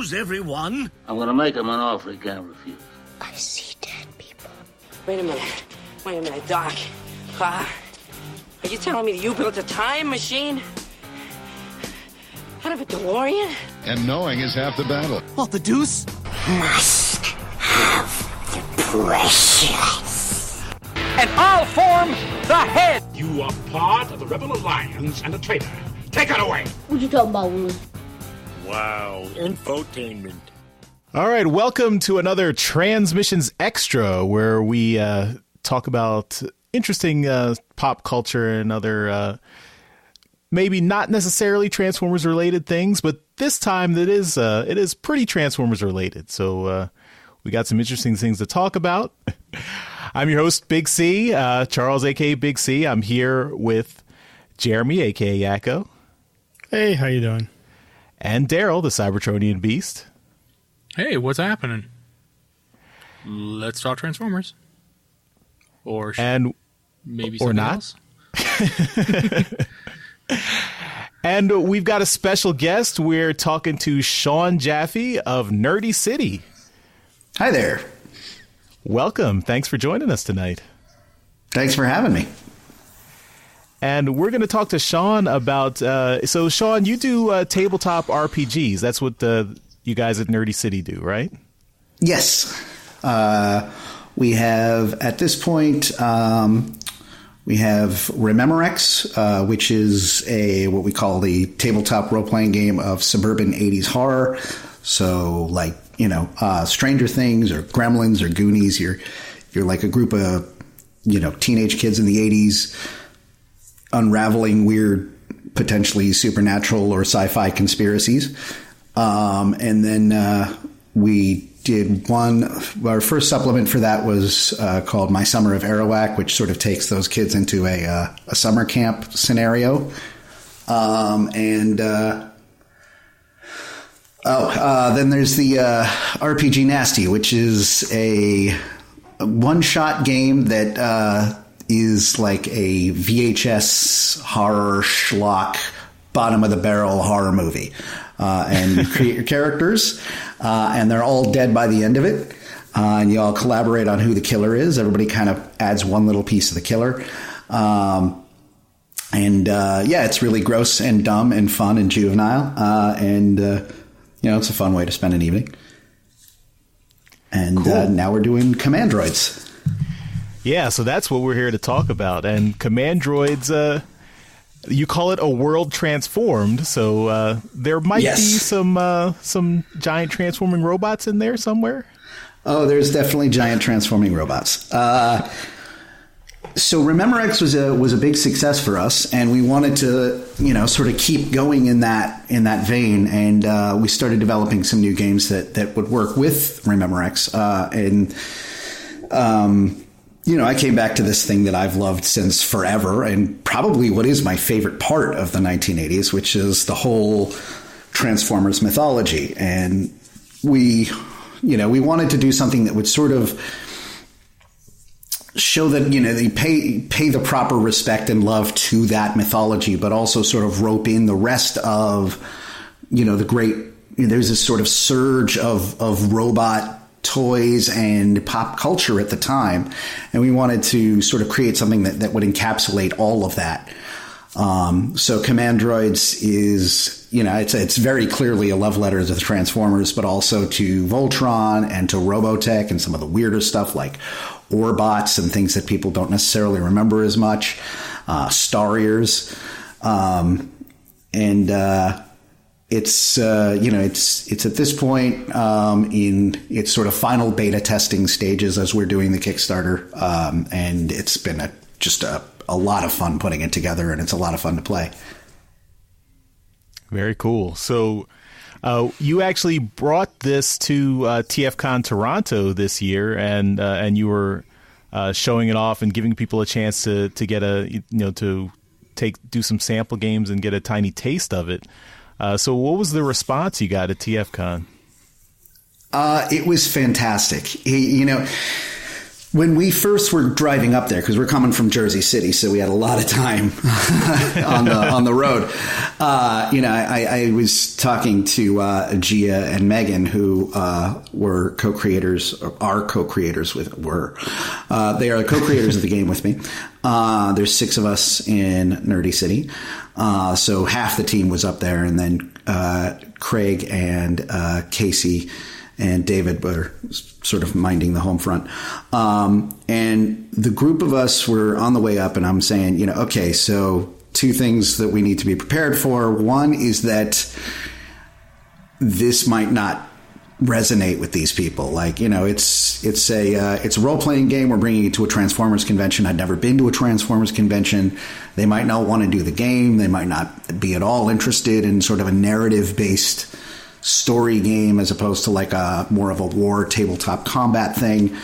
news, everyone. I'm gonna make him an offer he can't refuse. I see dead people. Wait a minute, Doc. Are you telling me that you built a time machine? Out of a DeLorean? And knowing is half the battle. What, the deuce? Must have the precious. And I'll form the head. You are part of the Rebel Alliance and a traitor. Take it away. What you talking about, Willie? Wow, infotainment. All right, welcome to another Transmissions Extra, where we talk about interesting pop culture and other maybe not necessarily Transformers related things, but this time it is pretty Transformers related. So we got some interesting things to talk about. I'm your host, Big C, Charles, aka Big C. I'm here with Jeremy, aka Yakko. Hey, how you doing? And Daryl, the Cybertronian Beast. Hey, what's happening? Let's talk Transformers. Or maybe something else. And we've got a special guest. We're talking to Sean Jaffe of Nerdy City. Hi there. Welcome. Thanks for joining us tonight. Thanks for having me. And we're going to talk to Sean about... so, Sean, you do tabletop RPGs. That's what you guys at Nerdy City do, right? Yes. We have, at this point, we have Rememorex, which is what we call the tabletop role-playing game of suburban 80s horror. So, like, Stranger Things or Gremlins or Goonies. You're like a group of, teenage kids in the 80s unraveling weird, potentially supernatural or sci-fi conspiracies. And then we did our first supplement for that was called My Summer of Arawak, which sort of takes those kids into a summer camp scenario. Then there's the RPG Nasty, which is a one-shot game that is like a VHS horror schlock, bottom-of-the-barrel horror movie. And you create your characters, and they're all dead by the end of it. And you all collaborate on who the killer is. Everybody kind of adds one little piece of the killer. It's really gross and dumb and fun and juvenile. It's a fun way to spend an evening. And cool. Now we're doing Commandroids. Yeah, so that's what we're here to talk about. And Commandroids, you call it a world transformed, so there might be some giant transforming robots in there somewhere? Oh, there's definitely giant transforming robots. So Rememorex was a big success for us, and we wanted to, sort of keep going in that vein, and we started developing some new games that would work with Rememorex. I came back to this thing that I've loved since forever, and probably what is my favorite part of the 1980s, which is the whole Transformers mythology. And we wanted to do something that would sort of show that, they pay the proper respect and love to that mythology, but also sort of rope in the rest of, the great, there's this sort of surge of robot toys and pop culture at the time. And we wanted to sort of create something that would encapsulate all of that. So Commandroids is, it's very clearly a love letter to the Transformers, but also to Voltron and to Robotech and some of the weirder stuff like Autobots and things that people don't necessarily remember as much, Starriers. It's at this point in its sort of final beta testing stages as we're doing the Kickstarter. And it's been just a lot of fun putting it together, and it's a lot of fun to play. Very cool. So you actually brought this to TFcon Toronto this year, and you were showing it off and giving people a chance to get do some sample games and get a tiny taste of it. So what was the response you got at TFcon? It was fantastic. When we first were driving up there, because we're coming from Jersey City, so we had a lot of time on the road. I was talking to Gia and Megan, who were co-creators, or are co-creators with. They are the co-creators of the game with me. There's 6 of us in Nerdy City, so half the team was up there, and then Craig and Casey and David were sort of minding the home front. And the group of us were on the way up, and I'm saying, okay, so 2 things that we need to be prepared for. One is that this might not resonate with these people. Like, it's a role-playing game. We're bringing it to a Transformers convention. I'd never been to a Transformers convention. They might not want to do the game. They might not be at all interested in sort of a narrative-based story game as opposed to like a more of a war tabletop combat thing,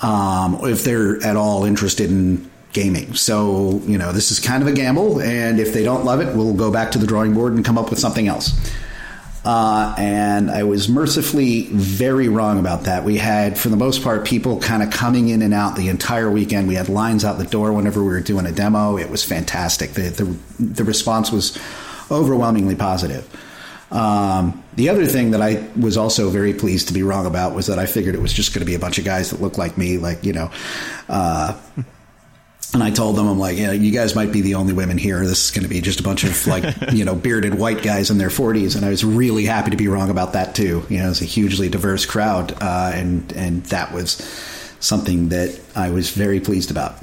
if they're at all interested in gaming. So, this is kind of a gamble, and if they don't love it, we'll go back to the drawing board and come up with something else. And I was mercifully very wrong about that. We had, for the most part, people kind of coming in and out the entire weekend. We had lines out the door whenever we were doing a demo. It was fantastic. The response was overwhelmingly positive. The other thing that I was also very pleased to be wrong about was that I figured it was just going to be a bunch of guys that looked like me, and I told them, I'm like, you guys might be the only women here. This is going to be just a bunch of bearded white guys in their 40s. And I was really happy to be wrong about that too. It's a hugely diverse crowd. And that was something that I was very pleased about.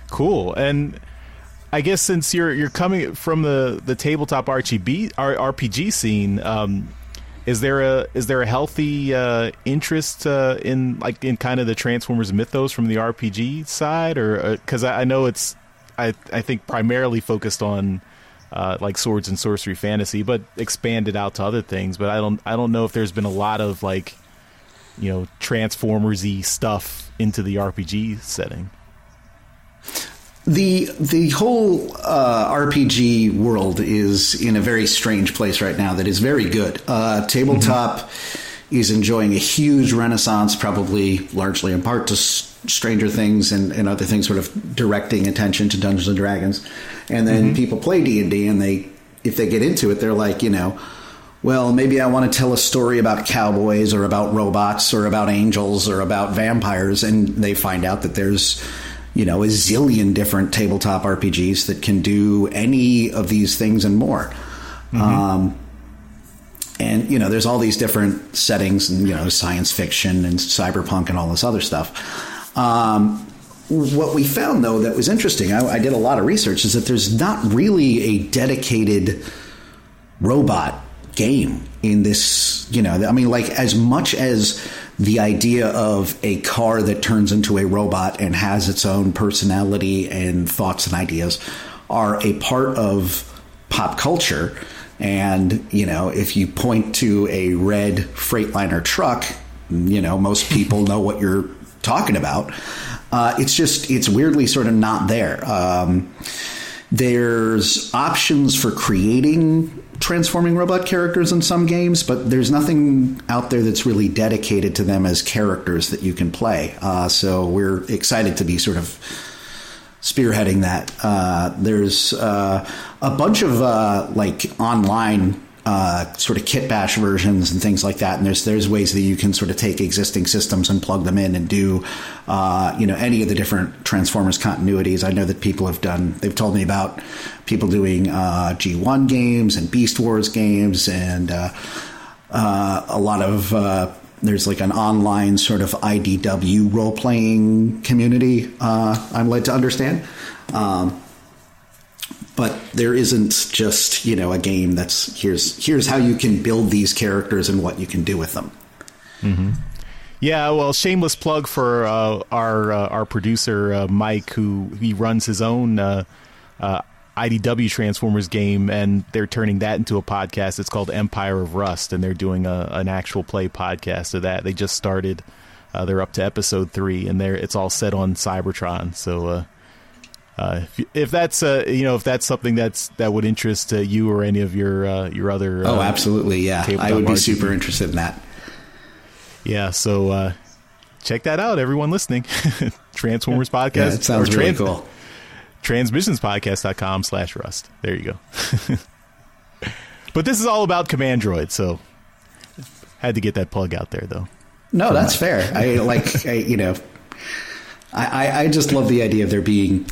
Cool. And I guess since you're coming from the tabletop RPG scene, is there a healthy interest in kind of the Transformers mythos from the RPG side, or because I know it's I think primarily focused on like swords and sorcery fantasy, but expanded out to other things. But I don't know if there's been a lot of Transformers-y stuff into the RPG setting. The whole RPG world is in a very strange place right now that is very good. Tabletop is enjoying a huge renaissance, probably largely in part to Stranger Things and other things sort of directing attention to Dungeons & Dragons. And then people play D&D, and if they get into it, they're like, well, maybe I want to tell a story about cowboys or about robots or about angels or about vampires, and they find out that there's a zillion different tabletop RPGs that can do any of these things and more. And, there's all these different settings and, science fiction and cyberpunk and all this other stuff. What we found, though, that was interesting, I did a lot of research, is that there's not really a dedicated robot game in this, as much as the idea of a car that turns into a robot and has its own personality and thoughts and ideas are a part of pop culture. And, if you point to a red Freightliner truck, most people know what you're talking about. It's weirdly sort of not there. There's options for creating transforming robot characters in some games, but there's nothing out there that's really dedicated to them as characters that you can play. So we're excited to be sort of spearheading that. There's a bunch of online sort of kit bash versions and things like that, and there's ways that you can sort of take existing systems and plug them in and do any of the different Transformers continuities. I know that they've told me about people doing G1 games and Beast Wars games, and a lot of there's like an online sort of IDW role-playing community, I'm led to understand. But there isn't just, a game that's here's how you can build these characters and what you can do with them. Mm-hmm. Yeah, well, shameless plug for our producer, Mike, he runs his own IDW Transformers game, and they're turning that into a podcast. It's called Empire of Rust, and they're doing an actual play podcast of that. They just started. They're up to episode 3, and it's all set on Cybertron. So if that's if that's something that would interest you or any of your other absolutely, yeah, I would be super interested in that. Yeah, so check that out, everyone listening. Transformers Podcast. Yeah, it sounds really cool. Transmissionspodcast.com/Rust. There you go. But this is all about Commandroids, so had to get that plug out there, though. No, that's fair. I just love the idea of there being,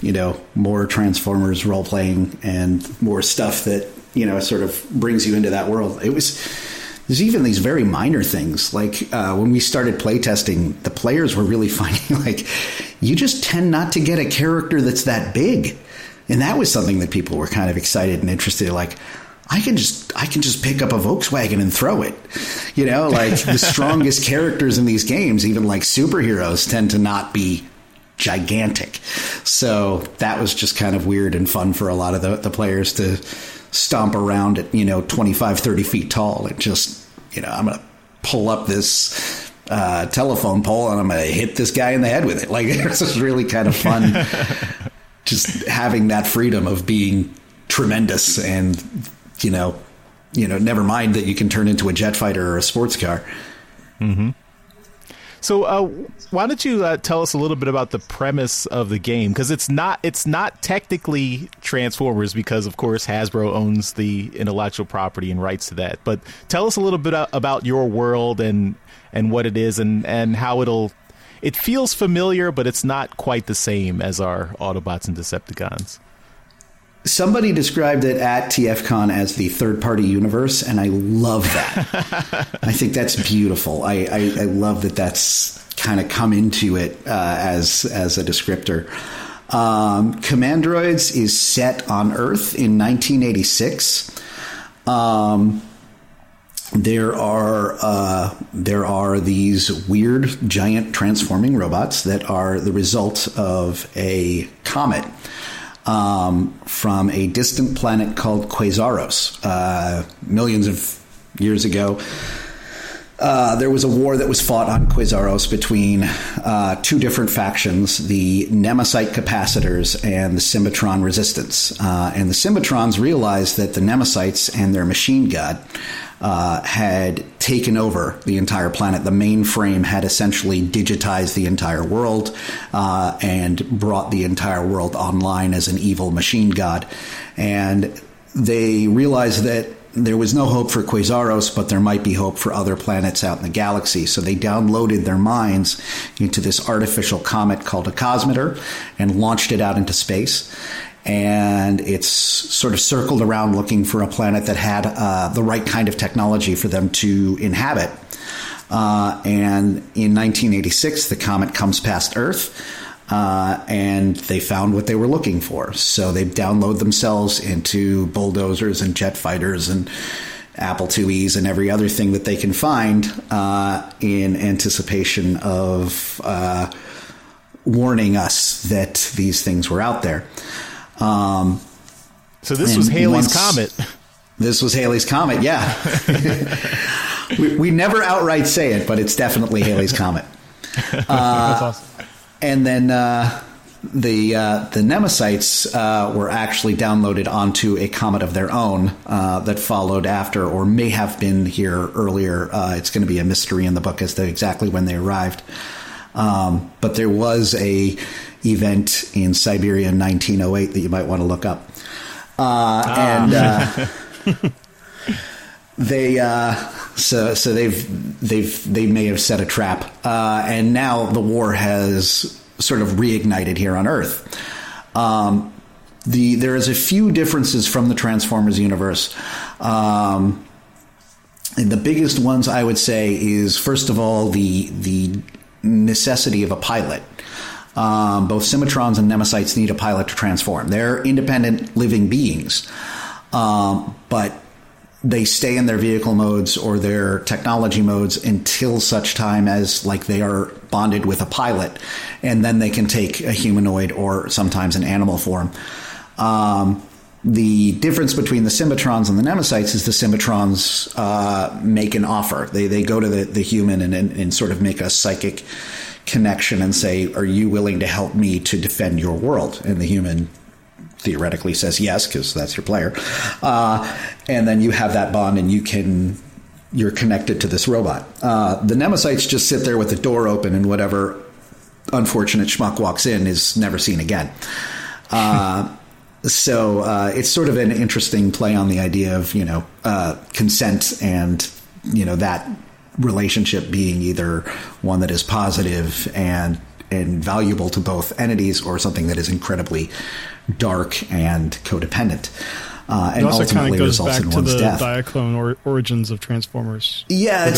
more Transformers role playing and more stuff that, sort of brings you into that world. There's even these very minor things. Like when we started playtesting, the players were really finding you just tend not to get a character that's that big. And that was something that people were kind of excited and interested in. Like, I can just pick up a Volkswagen and throw it. The strongest characters in these games, even like superheroes, tend to not be gigantic. So that was just kind of weird and fun for a lot of the players to stomp around at, 25, 30 feet tall and just, I'm going to pull up this telephone pole and I'm going to hit this guy in the head with it. Like, it's just really kind of fun just having that freedom of being tremendous and, never mind that you can turn into a jet fighter or a sports car. Mm-hmm. So why don't you tell us a little bit about the premise of the game? Because it's not technically Transformers because, of course, Hasbro owns the intellectual property and rights to that. But tell us a little bit about your world and what it is and how it feels familiar, but it's not quite the same as our Autobots and Decepticons. Somebody described it at TFcon as the third-party universe, and I love that. I think that's beautiful. I love that that's kind of come into it as a descriptor. Commandroids is set on Earth in 1986. There are these weird giant transforming robots that are the result of a comet. From a distant planet called Quasaros. Millions of years ago, there was a war that was fought on Quasaros between two different factions, the Nemesite Capacitors and the Symmetron Resistance. And the Symmetrons realized that the Nemesites and their machine god had taken over the entire planet. The mainframe had essentially digitized the entire world and brought the entire world online as an evil machine god. And they realized that there was no hope for Quasaros, but there might be hope for other planets out in the galaxy. So they downloaded their minds into this artificial comet called a Cosmeter and launched it out into space. And it's sort of circled around looking for a planet that had the right kind of technology for them to inhabit. And in 1986, the comet comes past Earth, and they found what they were looking for. So they download themselves into bulldozers and jet fighters and Apple IIes and every other thing that they can find in anticipation of warning us that these things were out there. So this was Halley's Comet. This was Halley's Comet, yeah. we never outright say it, but it's definitely Halley's Comet. That's awesome. And then the Nemesites were actually downloaded onto a comet of their own that followed after, or may have been here earlier. It's going to be a mystery in the book as to exactly when they arrived. But there was a event in Siberia in 1908 that you might want to look up. And they may have set a trap. And now the war has sort of reignited here on Earth. There is a few differences from the Transformers universe. And the biggest ones I would say is, first of all, the necessity of a pilot. Both Symmetrons and Nemesites need a pilot to transform. They're independent living beings, but they stay in their vehicle modes or their technology modes until such time as they are bonded with a pilot, and then they can take a humanoid or sometimes an animal form. The difference between the Symmetrons and the Nemesites is the Symmetrons make an offer. They go to the human and sort of make a psychic connection and say, are you willing to help me to defend your world? And the human theoretically says yes, because that's your player. And then you have that bond and you can you're connected to this robot. The Nemesites just sit there with the door open, and whatever unfortunate schmuck walks in is never seen again. So it's sort of an interesting play on the idea of, consent and, that relationship being either one that is positive and valuable to both entities, or something that is incredibly dark and codependent. And it also kind ultimately of goes results back in to one's the death. Diaclone origins of Transformers. Yeah,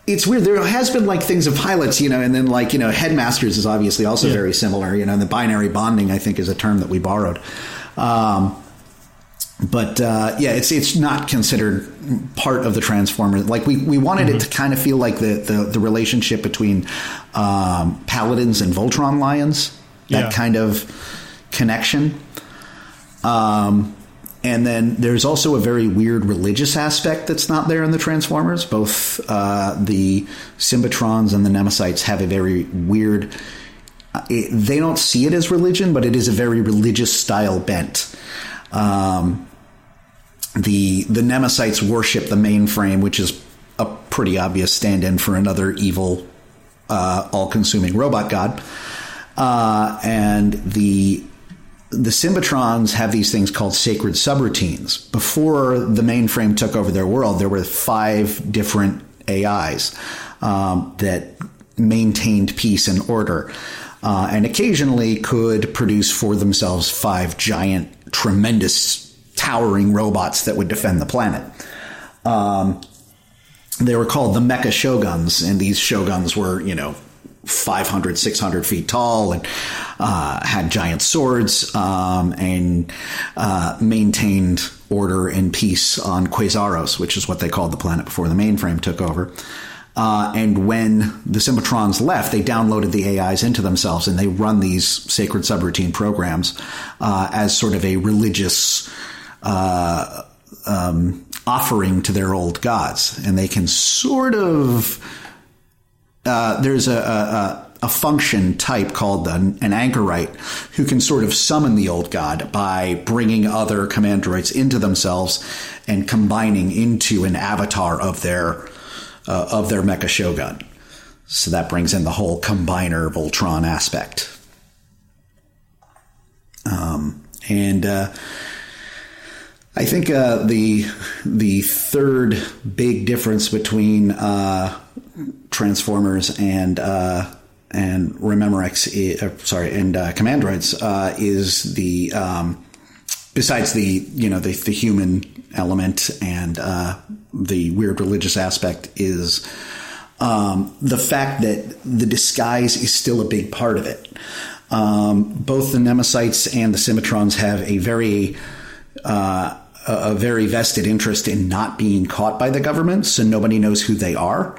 it's weird. There has been like things of pilots, and then Headmasters is obviously also very similar, and the binary bonding, I think, is a term that we borrowed. But it's not considered part of the Transformers. Like we wanted it to kind of feel like the relationship between Paladins and Voltron Lions, that kind of connection. And then there's also a very weird religious aspect that's not there in the Transformers. Both the Symbitrons and the Nemesites have a very weird... they don't see it as religion, but it is a very religious style bent. The Nemesites worship the mainframe, which is a pretty obvious stand-in for another evil, all-consuming robot god. And the Symbitrons have these things called sacred subroutines. Before the mainframe took over their world, there were 5 different AIs that maintained peace and order, and occasionally could produce for themselves 5 giant, tremendous, towering robots that would defend the planet. They were called the Mecha Shoguns, and these Shoguns were, 500, 600 feet tall, and had giant swords, and maintained order and peace on Quasaros, which is what they called the planet before the mainframe took over. And when the Symbitrons left, they downloaded the AIs into themselves, and they run these sacred subroutine programs as sort of a religious offering to their old gods. And they can sort of... there's a function type called an anchorite who can sort of summon the old god by bringing other Commandroids into themselves and combining into an avatar of their Mecha Shogun. So that brings in the whole combiner Voltron aspect. I think the third big difference between Transformers and Rememrex, and Commandroids is the besides the human element and the weird religious aspect is the fact that the disguise is still a big part of it. Both the Nemesites and the Symbitrons have a very vested interest in not being caught by the government, so nobody knows who they are.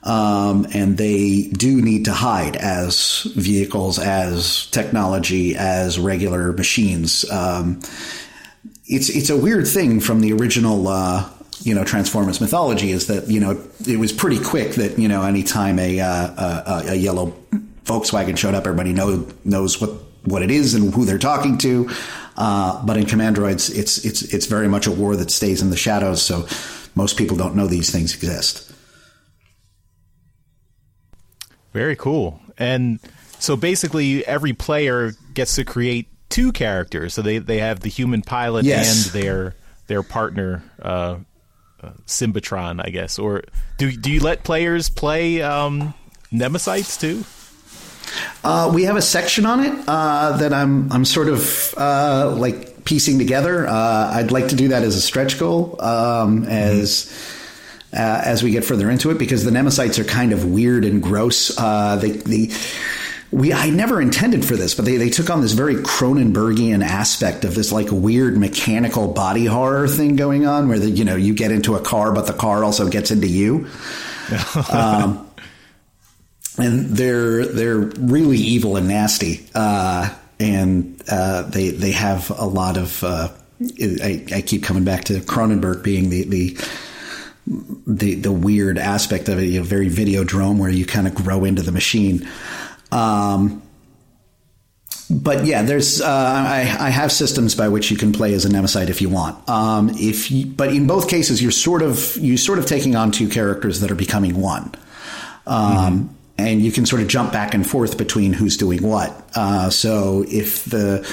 And they do need to hide as vehicles, as technology, as regular machines. It's a weird thing from the original, Transformers mythology is that, it was pretty quick that, anytime a yellow Volkswagen showed up, everybody knows what it is and who they're talking to. But in Commandroids, it's very much a war that stays in the shadows. So most people don't know these things exist. Very cool. And so basically every player gets to create 2 characters. So they have the human pilot and their partner, Symbitron, I guess. Or do you let players play Nemesites too? We have a section on it that I'm sort of piecing together. I'd like to do that as a stretch goal as we get further into it, because the Nemesites are kind of weird and gross. I never intended for this, but they took on this very Cronenbergian aspect of this weird mechanical body horror thing going on, where you get into a car, but the car also gets into you. And they're really evil and nasty, and they have a lot of. I keep coming back to Cronenberg being the weird aspect of it, very Videodrome, where you kind of grow into the machine. But yeah, there's I have systems by which you can play as a Nemesite if you want. But in both cases, you're sort of taking on two characters that are becoming one, and you can sort of jump back and forth between who's doing what. So if the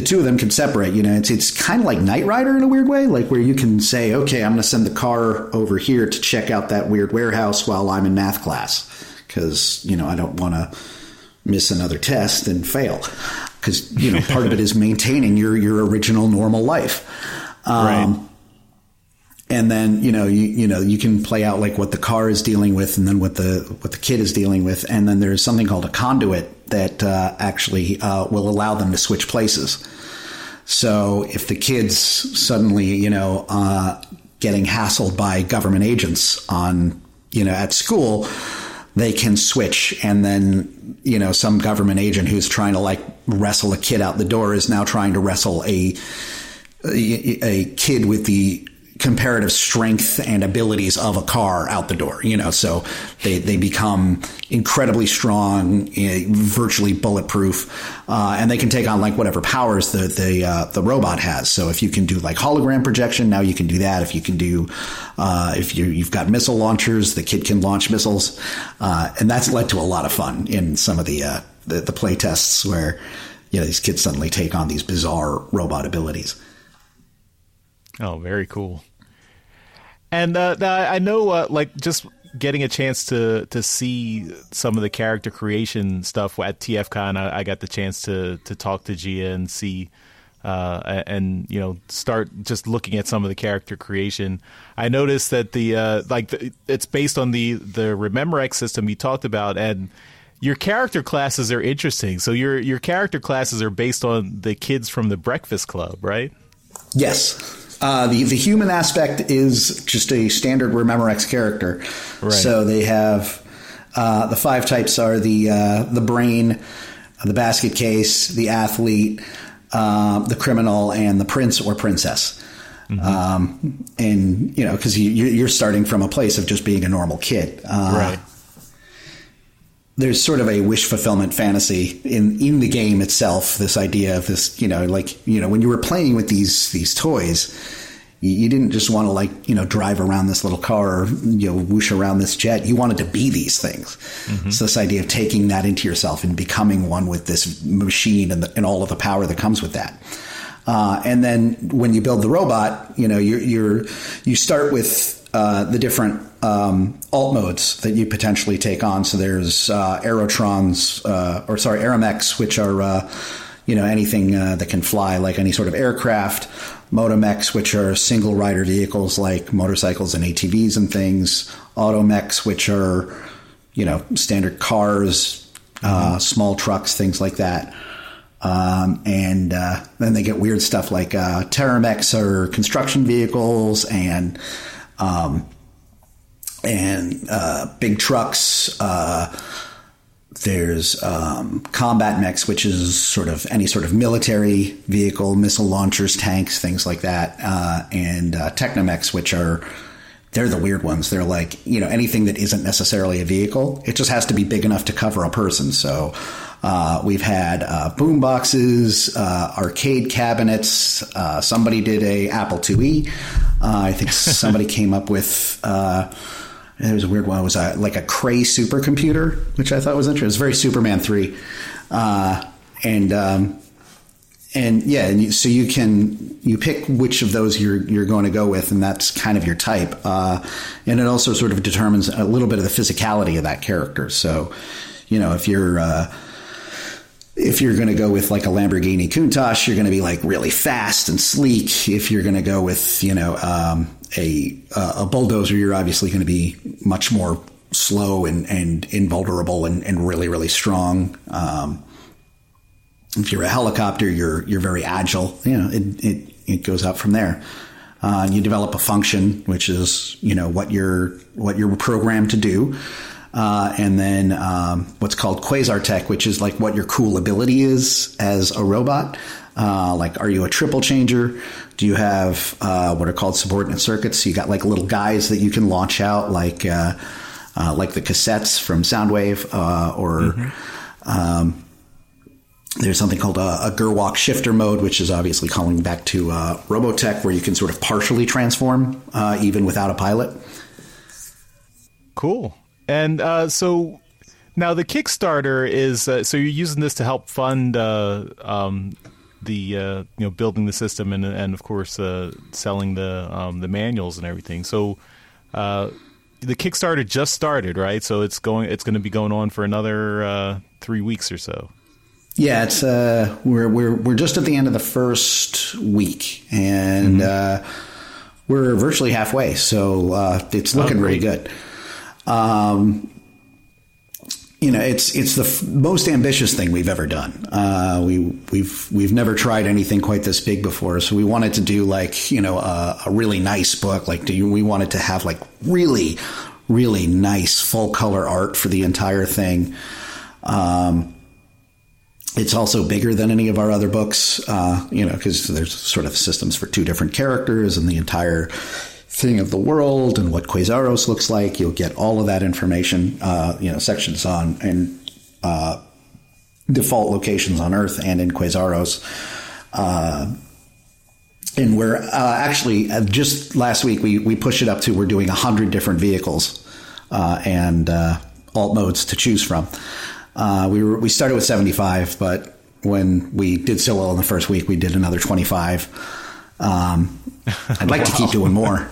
two of them can separate, it's kind of like Knight Rider in a weird way, like where you can say, okay, I'm going to send the car over here to check out that weird warehouse while I'm in math class because I don't want to miss another test and fail because part of it is maintaining your original normal life, right. And then you can play out like what the car is dealing with and then what the kid is dealing with, and then there's something called a conduit that actually will allow them to switch places. So if the kid's suddenly getting hassled by government agents on at school, they can switch, and then some government agent who's trying to like wrestle a kid out the door is now trying to wrestle a kid with the comparative strength and abilities of a car out the door. So they become incredibly strong, virtually bulletproof, and they can take on like whatever powers the robot has. So if you can do like hologram projection, now you can do that. If you can do if you've got missile launchers, the kid can launch missiles, and that's led to a lot of fun in some of the play tests where these kids suddenly take on these bizarre robot abilities. Oh, very cool. And I know, like, just getting a chance to see some of the character creation stuff at TFcon, I got the chance to talk to Gia and see and start just looking at some of the character creation. I noticed that it's based on the Rememrex system you talked about, and your character classes are interesting. So your character classes are based on the kids from the Breakfast Club, right? Yes. The human aspect is just a standard Rememrex character. Right. So they have the 5 types are the brain, the basket case, the athlete, the criminal, and the prince or princess. Mm-hmm. And because you're starting from a place of just being a normal kid. Right. There's sort of a wish fulfillment fantasy in the game itself. This idea of this, when you were playing with these toys, you didn't just want to drive around this little car or, whoosh around this jet. You wanted to be these things. Mm-hmm. So this idea of taking that into yourself and becoming one with this machine and all of the power that comes with that. And then when you build the robot, you start with the different alt modes that you potentially take on. So there's Aeromex, which are anything that can fly, like any sort of aircraft. Motomex, which are single rider vehicles like motorcycles and ATVs and things. Automex, which are standard cars, small trucks, things like that. And then they get weird stuff like Terramex are construction vehicles and big trucks. There's combat mechs, which is sort of any sort of military vehicle, missile launchers, tanks, things like that. And technomechs, which they're the weird ones. They're like, anything that isn't necessarily a vehicle. It just has to be big enough to cover a person. So we've had boom boxes, arcade cabinets. Somebody did a Apple IIe. I think somebody came up with there was a weird one. It was like a Cray supercomputer, which I thought was interesting. It was very Superman 3. So you pick which of those you're going to go with, and that's kind of your type. And it also sort of determines a little bit of the physicality of that character. So, if you're going to go with like a Lamborghini Countach, you're going to be like really fast and sleek. If you're going to go with, a bulldozer, you're obviously going to be much more slow and invulnerable and really, really strong. If you're a helicopter, you're very agile. It goes up from there. You develop a function, which is, what you're programmed to do. And then what's called Quasar Tech, which is like what your cool ability is as a robot. Like, are you a triple changer? Do you have what are called subordinate circuits? So you got like little guys that you can launch out, like the cassettes from Soundwave, There's something called a Gerwalk shifter mode, which is obviously calling back to Robotech, where you can sort of partially transform even without a pilot. Cool. And so now the Kickstarter is so you're using this to help fund building the system and of course selling the manuals and everything. So the Kickstarter just started, right? So it's going to be going on for another 3 weeks or so. Yeah, it's we're just at the end of the first week, and we're virtually halfway. So it's looking really good. It's the most ambitious thing we've ever done. We've never tried anything quite this big before. So we wanted to do a really nice book. We wanted to have really, really nice full color art for the entire thing. It's also bigger than any of our other books, because there's sort of systems for 2 different characters and the entire thing of the world and what Quasaros looks like. You'll get all of that information, sections on and default locations on Earth and in Quasaros. And we're actually just last week we pushed it up to we're doing 100 different vehicles and alt modes to choose from. We started with 75, but when we did so well in the first week, we did another 25. I'd like to keep doing more.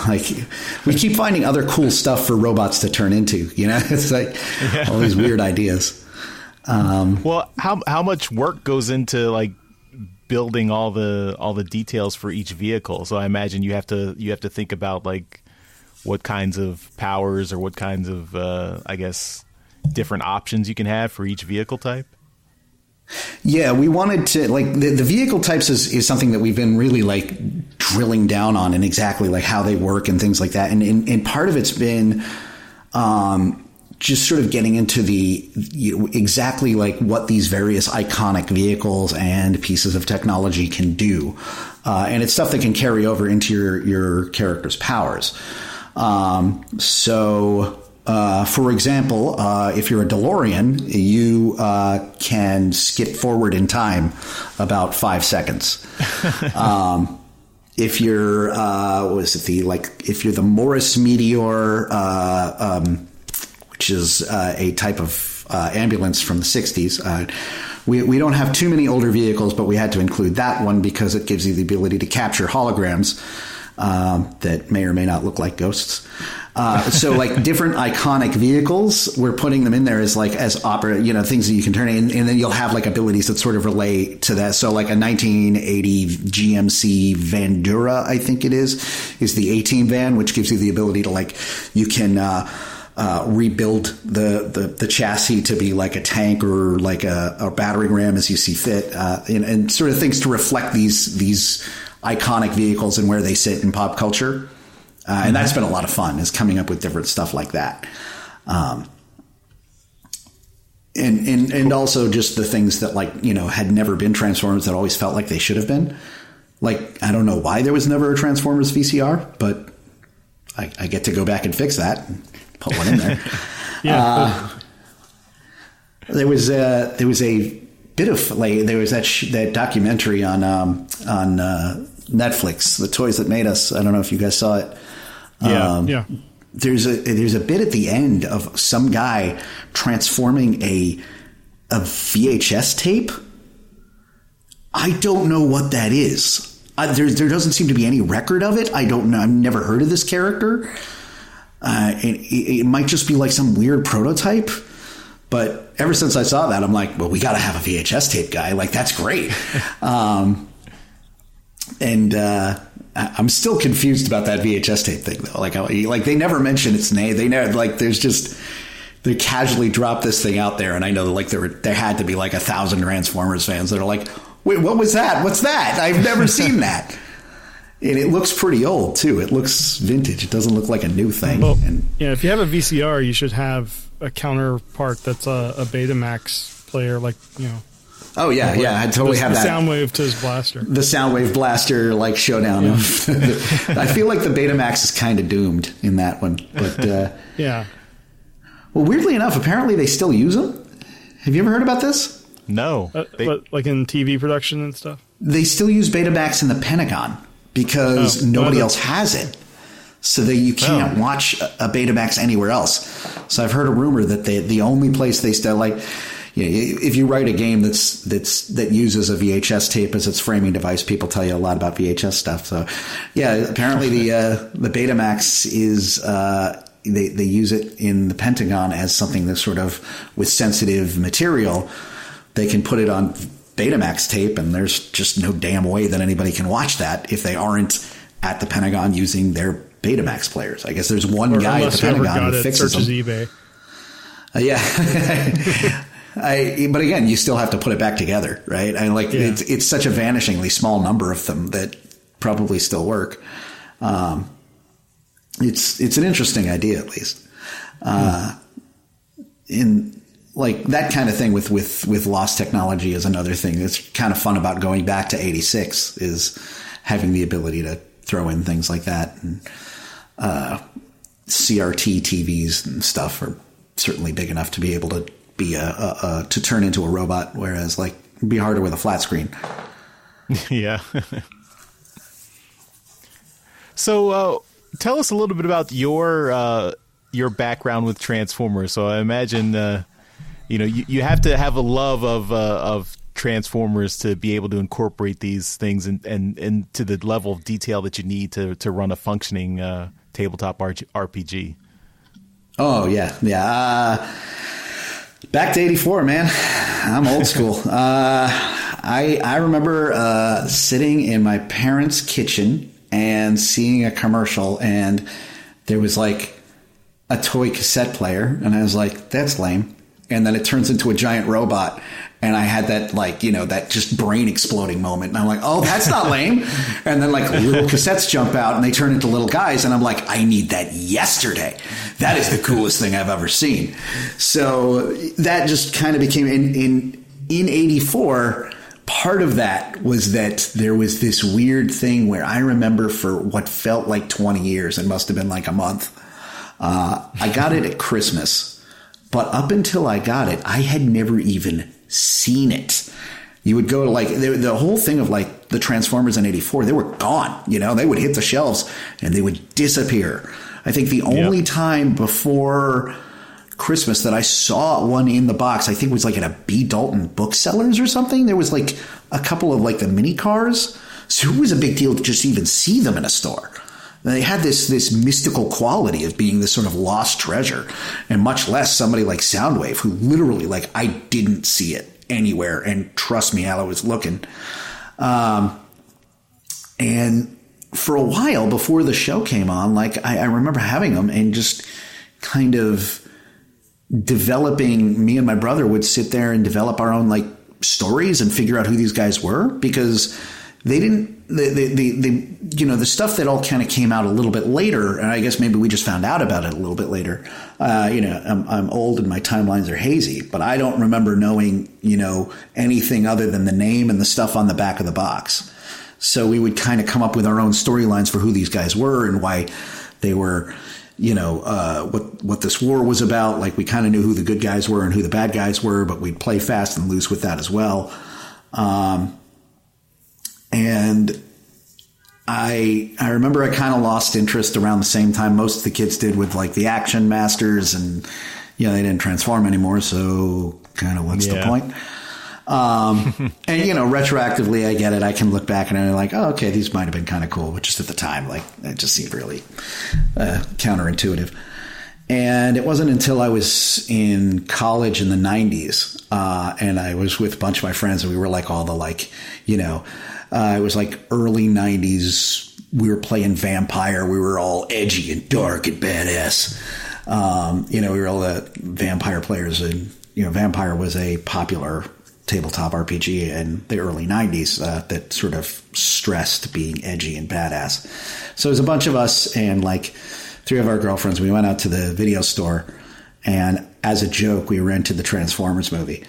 We keep finding other cool stuff for robots to turn into. It's all these weird ideas. Well, how much work goes into building all the details for each vehicle? So I imagine you have to think about what kinds of powers or what kinds of different options you can have for each vehicle type. Yeah, we wanted to the vehicle types is something that we've been really drilling down on and exactly how they work and things like that. And part of it's been just sort of getting into exactly what these various iconic vehicles and pieces of technology can do. And it's stuff that can carry over into your character's powers. For example, if you're a DeLorean, you can skip forward in time about 5 seconds. If you're if you're the Morris Meteor, which is a type of ambulance from the 60s, we don't have too many older vehicles, but we had to include that one because it gives you the ability to capture holograms that may or may not look like ghosts. Different iconic vehicles, we're putting them in there as things that you can turn in, and then you'll have abilities that sort of relate to that. So a 1980 GMC Vandura, I think it is the A-Team van, which gives you the ability to you can rebuild the chassis to be like a tank or a battering ram as you see fit, and sort of things to reflect these iconic vehicles and where they sit in pop culture. And that's been a lot of fun, is coming up with different stuff like that. And also just the things that had never been Transformers that always felt like they should have been. I don't know why there was never a Transformers VCR, but I get to go back and fix that and put one in there. Yeah. There was a bit of there was that documentary on Netflix, The Toys That Made Us. I don't know if you guys saw it. Yeah. There's a bit at the end of some guy transforming a VHS tape. I don't know what that is. There doesn't seem to be any record of it. I don't know. I've never heard of this character. It might just be some weird prototype. But ever since I saw that, I'm like, well, we got to have a VHS tape guy. That's great. I'm still confused about that VHS tape thing, though. They never mention its name. They never they casually drop this thing out there, and I know there had to be 1,000 Transformers fans that are like, wait, what was that? What's that? I've never seen that. And it looks pretty old too. It looks vintage. It doesn't look like a new thing. Well, if you have a VCR, you should have a counterpart that's a Betamax player, Oh yeah, I totally have that. The Soundwave to his blaster. The Soundwave blaster showdown. Yeah. I feel like the Betamax is kind of doomed in that one. But yeah. Well, weirdly enough, apparently they still use them. Have you ever heard about this? No. But like in TV production and stuff? They still use Betamax in the Pentagon because nobody else has it. So that you can't watch a Betamax anywhere else. So I've heard a rumor that the only place they still like, if you write a game that uses a VHS tape as its framing device, people tell you a lot about VHS stuff. So yeah, apparently the Betamax is they use it in the Pentagon as something that's sort of with sensitive material. They can put it on Betamax tape, and there's just no damn way that anybody can watch that if they aren't at the Pentagon using their Betamax players. I guess there's one guy at the Pentagon who fixes them. eBay. Yeah. But again, you still have to put it back together, right? It's such a vanishingly small number of them that probably still work. It's an interesting idea, at least. In like that kind of thing with lost technology is another thing that's kind of fun about going back to 86 is having the ability to throw in things like that. And CRT TVs and stuff are certainly big enough to be able to be to turn into a robot, whereas like it'd be harder with a flat screen. Yeah. So tell us a little bit about your background with Transformers. So I imagine you have to have a love of Transformers to be able to incorporate these things and to the level of detail that you need to run a functioning tabletop RPG. Oh yeah. Back to 84, man. I'm old school. I remember sitting in my parents' kitchen and seeing a commercial, and there was like a toy cassette player, and I was like, that's lame. And then it turns into a giant robot, and I had that that just brain exploding moment, and I'm like, oh, that's not lame. And then like little cassettes jump out and they turn into little guys, and I'm like, I need that yesterday. That is the coolest thing I've ever seen. So that just kind of became in 84. Part of that was that there was this weird thing where I remember for what felt like 20 years, it must have been like a month. I got it at Christmas, but up until I got it, I had never even seen it. You would go to like the whole thing of like the Transformers in 84, they were gone. They would hit the shelves and they would disappear. I think the only time before Christmas that I saw one in the box, I think it was like at a B. Dalton Booksellers or something. There was like a couple of like the mini cars. So it was a big deal to just even see them in a store. They had this mystical quality of being this sort of lost treasure, and much less somebody like Soundwave, who literally like I didn't see it anywhere, and trust me, I was looking. And for a while before the show came on, like I remember having them and just kind of developing. Me and my brother would sit there and develop our own like stories and figure out who these guys were, because they didn't. The stuff that all kind of came out a little bit later, and I guess maybe we just found out about it a little bit later. I'm old and my timelines are hazy, but I don't remember knowing, anything other than the name and the stuff on the back of the box. So we would kind of come up with our own storylines for who these guys were and why they were, what this war was about. Like we kind of knew who the good guys were and who the bad guys were, but we'd play fast and loose with that as well. And I remember I kind of lost interest around the same time most of the kids did with like the Action Masters, and they didn't transform anymore. So kind of what's the point? And retroactively, I get it. I can look back and I'm like, oh, okay, these might have been kind of cool, but just at the time, like it just seemed really counterintuitive. And it wasn't until I was in college in the 90s, and I was with a bunch of my friends, and we were like all the like, it was like early 90s. We were playing Vampire. We were all edgy and dark and badass. We were all the Vampire players, and Vampire was a popular tabletop RPG in the early 90s that sort of stressed being edgy and badass. So it was a bunch of us and like 3 of our girlfriends. We went out to the video store, and as a joke, we rented the Transformers movie.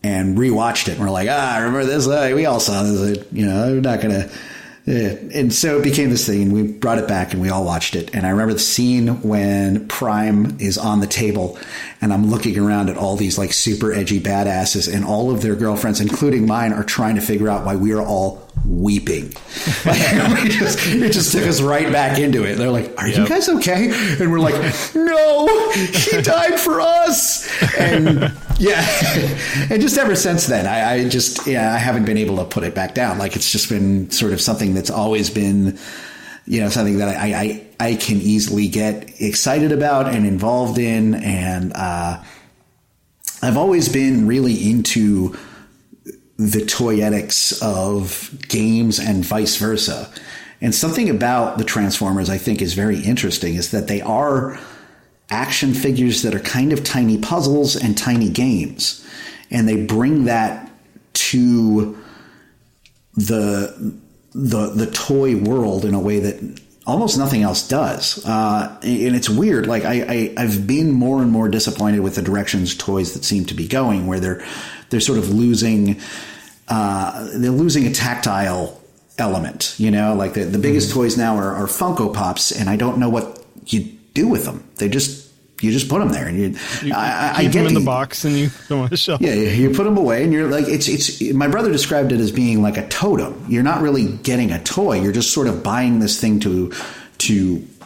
And rewatched it, and we're like, I remember this. We all saw this. I'm not gonna And so it became this thing, and we brought it back and we all watched it. And I remember the scene when Prime is on the table and I'm looking around at all these like super edgy badasses, and all of their girlfriends, including mine, are trying to figure out why we are all weeping. It just took us right back into it. They're like, are you guys okay? And we're like, no, he died for us. And and just ever since then, I haven't been able to put it back down. Like, it's just been sort of something that's always been, something that I can easily get excited about and involved in. And I've always been really into the toyetics of games and vice versa. And something about the Transformers I think is very interesting is that they are action figures that are kind of tiny puzzles and tiny games. And they bring that to the toy world in a way that almost nothing else does. And it's weird. Like I've been more and more disappointed with the directions toys that seem to be going, where they're sort of losing a tactile element, like the biggest toys now are Funko Pops, and I don't know what you do with them. You just put them there, and you keep them in the box and you put them on the shelf. Yeah, you put them away, and you're like, it's. My brother described it as being like a totem. You're not really getting a toy. You're just sort of buying this thing to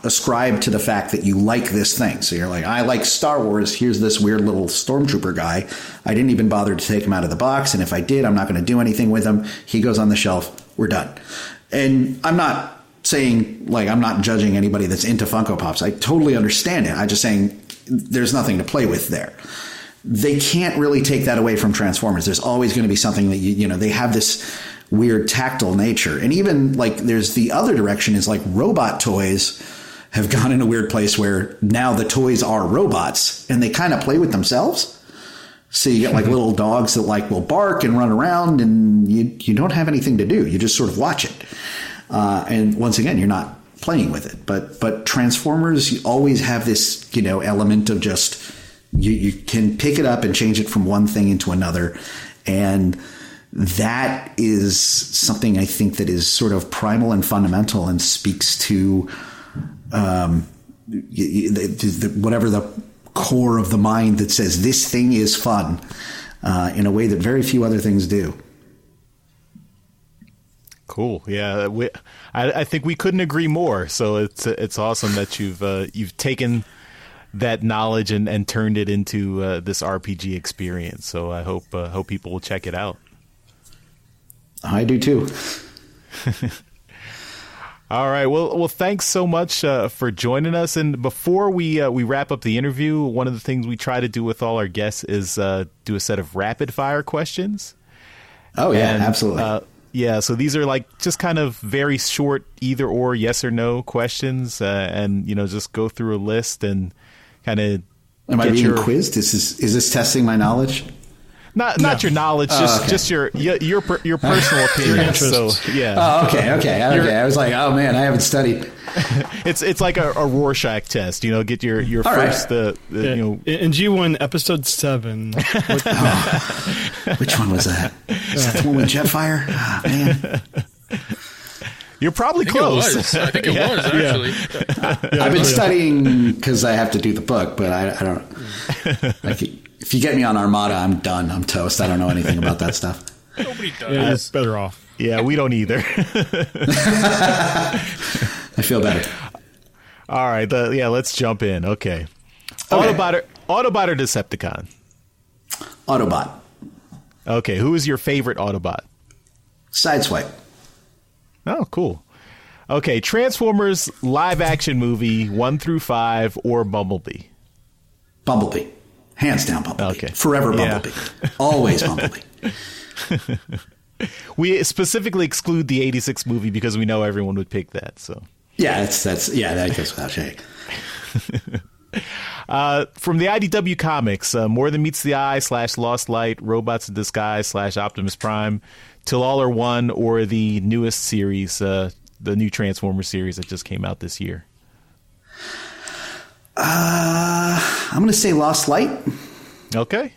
ascribe to the fact that you like this thing. So you're like, I like Star Wars. Here's this weird little stormtrooper guy. I didn't even bother to take him out of the box, and if I did, I'm not going to do anything with him. He goes on the shelf. We're done. And I'm not saying, like, I'm not judging anybody that's into Funko Pops. I totally understand it. I'm just saying there's nothing to play with there. They can't really take that away from Transformers. There's always going to be something that, they have this weird tactile nature. And even, like, there's the other direction is, like, robot toys have gone in a weird place where now the toys are robots and they kind of play with themselves. So you get like little dogs that like will bark and run around, and you don't have anything to do. You just sort of watch it. And once again, you're not playing with it. But Transformers, you always have this, element of just you can pick it up and change it from one thing into another. And that is something I think that is sort of primal and fundamental and speaks to whatever the core of the mind that says this thing is fun in a way that very few other things do. Cool. Yeah, I think we couldn't agree more. So it's awesome that you've taken that knowledge and turned it into this RPG experience. So I hope people will check it out. I do too. All right. Well, thanks so much for joining us. And before we wrap up the interview, one of the things we try to do with all our guests is do a set of rapid fire questions. Oh yeah, absolutely. So these are like just kind of very short either or, yes or no questions, and just go through a list and kind of. Am I being quizzed? Is this testing my knowledge? Not your knowledge, just your personal opinion. So yeah. Oh, okay. I was like, oh man, I haven't studied. It's like a Rorschach test. Get your all first right. And you won episode 7. Which one was that? Is that the one with Jetfire? Oh, man. You're probably close. I think it was actually. I've been studying because I have to do the book, but I don't. If you get me on Armada, I'm done. I'm toast. I don't know anything about that stuff. Nobody does. Yeah, it's better off. Yeah, we don't either. I feel better. All right. Let's jump in. Okay. Autobot or Decepticon? Autobot. Okay. Who is your favorite Autobot? Sideswipe. Oh, cool. Okay. Transformers live action movie 1 through 5 or Bumblebee? Bumblebee. Hands down Bumblebee. Okay. Forever Bumblebee. Yeah. Always Bumblebee. We specifically exclude the 86 movie because we know everyone would pick that. So yeah, that goes without saying. From the IDW comics, More Than Meets the Eye / Lost Light, Robots in Disguise / Optimus Prime, Till All Are One, or the newest series, the new Transformers series that just came out this year. I'm going to say Lost Light. Okay.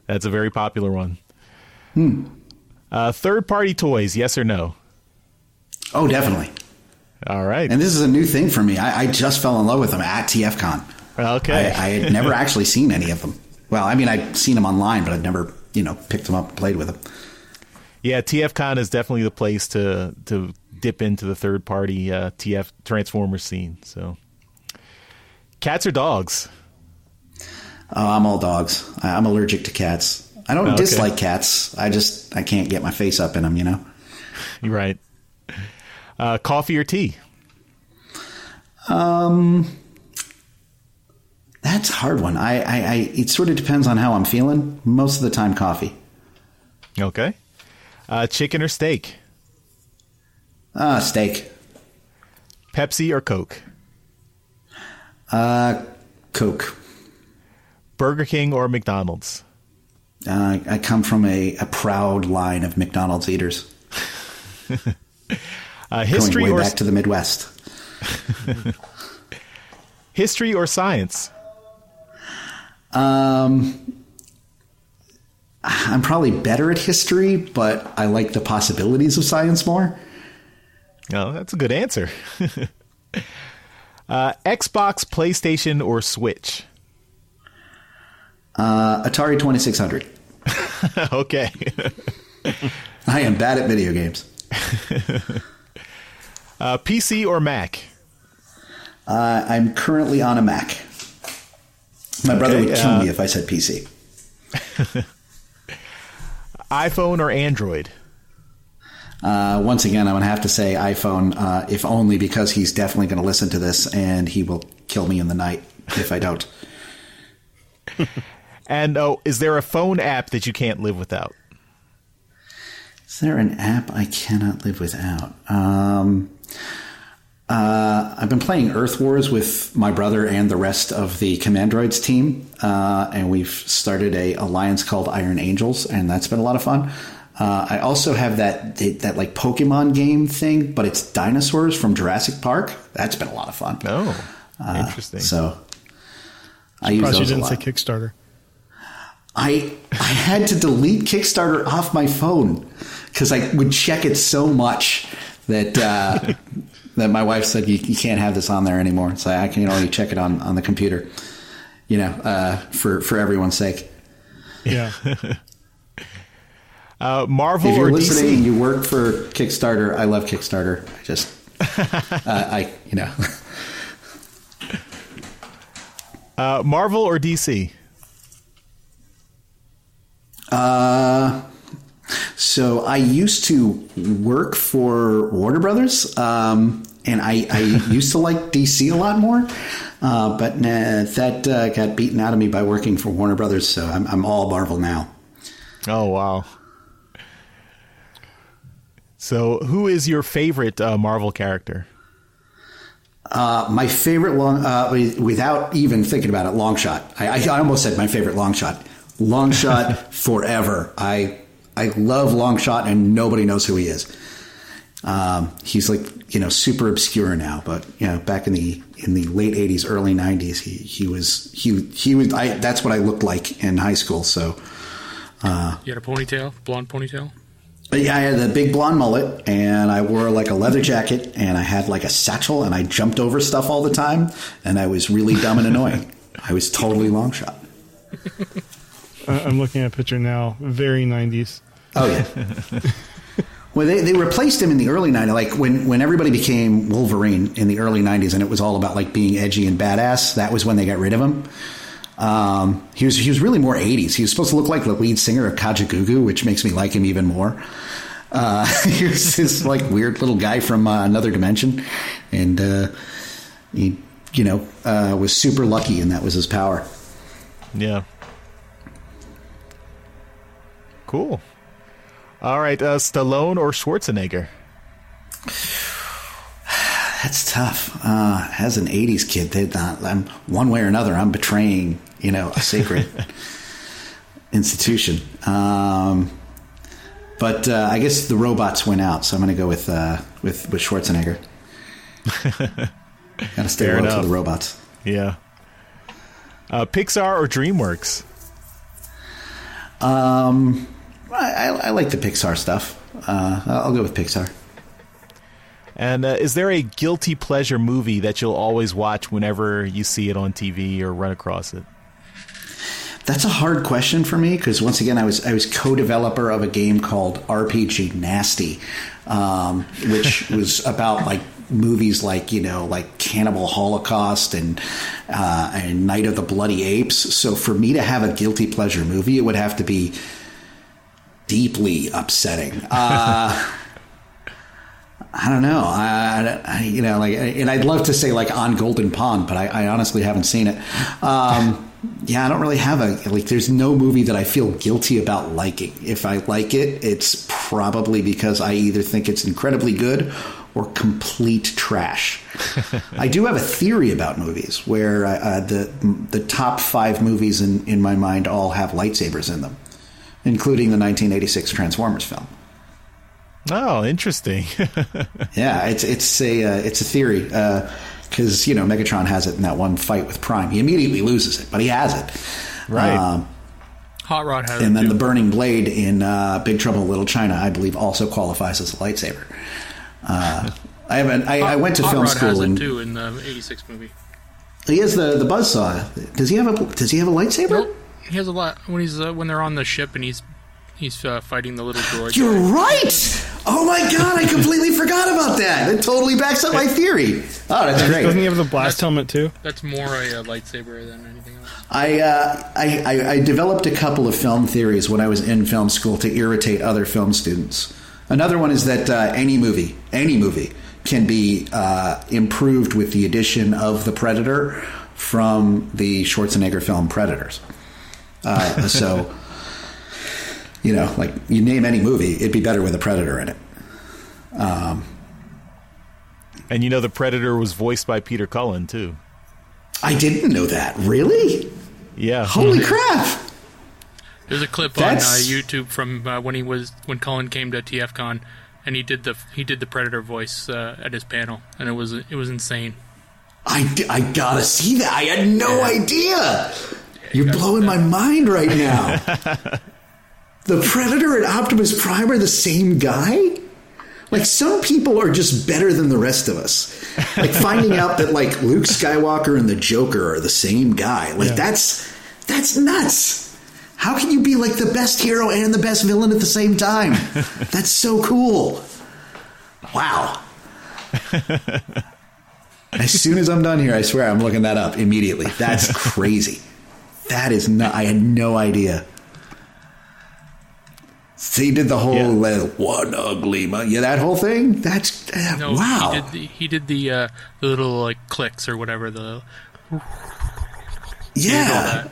That's a very popular one. Third-party toys, yes or no? Oh, definitely. All right. And this is a new thing for me. I just fell in love with them at TFcon. Okay. I had never actually seen any of them. Well, I mean, I'd seen them online, but I'd never, picked them up and played with them. Yeah, TFcon is definitely the place to dip into the third-party TF Transformers scene. So, cats or dogs? Oh, I'm all dogs. I'm allergic to cats. I don't dislike cats. I can't get my face up in them, You're right. Coffee or tea? That's a hard one. It sort of depends on how I'm feeling. Most of the time, coffee. Okay. Chicken or steak? Steak. Pepsi or Coke? Coke. Burger King or McDonald's? I come from a proud line of McDonald's eaters. History Going way or back to the Midwest. History or science? I'm probably better at history, but I like the possibilities of science more. Oh, that's a good answer. Xbox, PlayStation, or Switch? Atari 2600. Okay. I am bad at video games. PC or Mac? I'm currently on a Mac. My brother would kill me if I said PC. iPhone or Android? Once again, I'm going to have to say iPhone, if only because he's definitely going to listen to this and he will kill me in the night if I don't. And is there a phone app that you can't live without? Is there an app I cannot live without? I've been playing Earth Wars with my brother and the rest of the Commandroids team, and we've started a alliance called Iron Angels, and that's been a lot of fun. I also have that like Pokemon game thing, but it's dinosaurs from Jurassic Park. That's been a lot of fun. Oh, interesting. So I use those you didn't a lot. say Kickstarter. I had to delete Kickstarter off my phone because I would check it so much that that my wife said you can't have this on there anymore. So I can only check it on the computer, for everyone's sake. Yeah. Marvel if you're or listening DC? and you work for Kickstarter, I love Kickstarter. I just, Marvel or DC? So I used to work for Warner Brothers, and I used to like DC a lot more, but that got beaten out of me by working for Warner Brothers. So I'm all Marvel now. Oh, wow. So who is your favorite Marvel character? My favorite without even thinking about it, Longshot. I almost said my favorite Longshot. Longshot forever. I love Longshot, and nobody knows who he is. He's like super obscure now, but back in the late '80s, early '90s, he was. That's what I looked like in high school. So you had a ponytail, blonde ponytail. Yeah, I had the big blonde mullet, and I wore like a leather jacket, and I had like a satchel, and I jumped over stuff all the time, and I was really dumb and annoying. I was totally Longshot. I'm looking at a picture now. Very 90s. Oh, yeah. Well, they replaced him in the early 90s. Like when everybody became Wolverine in the early 90s and it was all about like being edgy and badass, that was when they got rid of him. He was really more 80s. He was supposed to look like the lead singer of Kajagoogoo, which makes me like him even more. He was this like weird little guy from another dimension. And he, was super lucky, and that was his power. Yeah. Cool. All right, Stallone or Schwarzenegger? That's tough. As an 80s kid, I'm one way or another, I'm betraying, a sacred institution. But I guess the robots went out, so I'm going to go with Schwarzenegger. Got to stay loyal to the robots. Yeah. Pixar or DreamWorks? I like the Pixar stuff. I'll go with Pixar. And is there a guilty pleasure movie that you'll always watch whenever you see it on TV or run across it? That's a hard question for me because, once again, I was co-developer of a game called RPG Nasty, which was about like movies like Cannibal Holocaust and Night of the Bloody Apes. So for me to have a guilty pleasure movie, it would have to be deeply upsetting. I don't know. And I'd love to say like On Golden Pond, but I honestly haven't seen it. Yeah, I don't really have there's no movie that I feel guilty about liking. If I like it, it's probably because I either think it's incredibly good or complete trash. I do have a theory about movies where the top 5 movies in my mind all have lightsabers in them, including the 1986 Transformers film. Oh, interesting. Yeah, it's a theory because Megatron has it in that one fight with Prime. He immediately loses it, but he has it. Right. Hot Rod has it. And then too. the Burning Blade in Big Trouble in Little China, I believe, also qualifies as a lightsaber. I went to Hot film Rod school has and it too in the '86 movie. He has the buzzsaw. Does he have a lightsaber? Nope. He has a lot when they're on the ship and he's fighting the little droid. You're right. Oh my god, I completely forgot about that. It totally backs up my theory. Oh, that's great. Doesn't he have the blast helmet too? That's more a lightsaber than anything else. I developed a couple of film theories when I was in film school to irritate other film students. Another one is that any movie can be improved with the addition of the Predator from the Schwarzenegger film Predators. So, like you name any movie, it'd be better with a Predator in it. And the Predator was voiced by Peter Cullen too. I didn't know that. Really? Yeah. Holy crap! There's a clip on YouTube from when Cullen came to TFcon, and he did the Predator voice at his panel, and it was insane. I gotta see that. I had no idea. You're blowing my mind right now. The Predator and Optimus Prime are the same guy? Like, some people are just better than the rest of us. Like, finding out that, like, Luke Skywalker and the Joker are the same guy. Like, that's nuts. How can you be, like, the best hero and the best villain at the same time? That's so cool. Wow. As soon as I'm done here, I swear I'm looking that up immediately. That's crazy. That is not... I had no idea. So he did the whole one ugly man. Yeah, that whole thing. That's wow. He did the little like clicks or whatever. Yeah.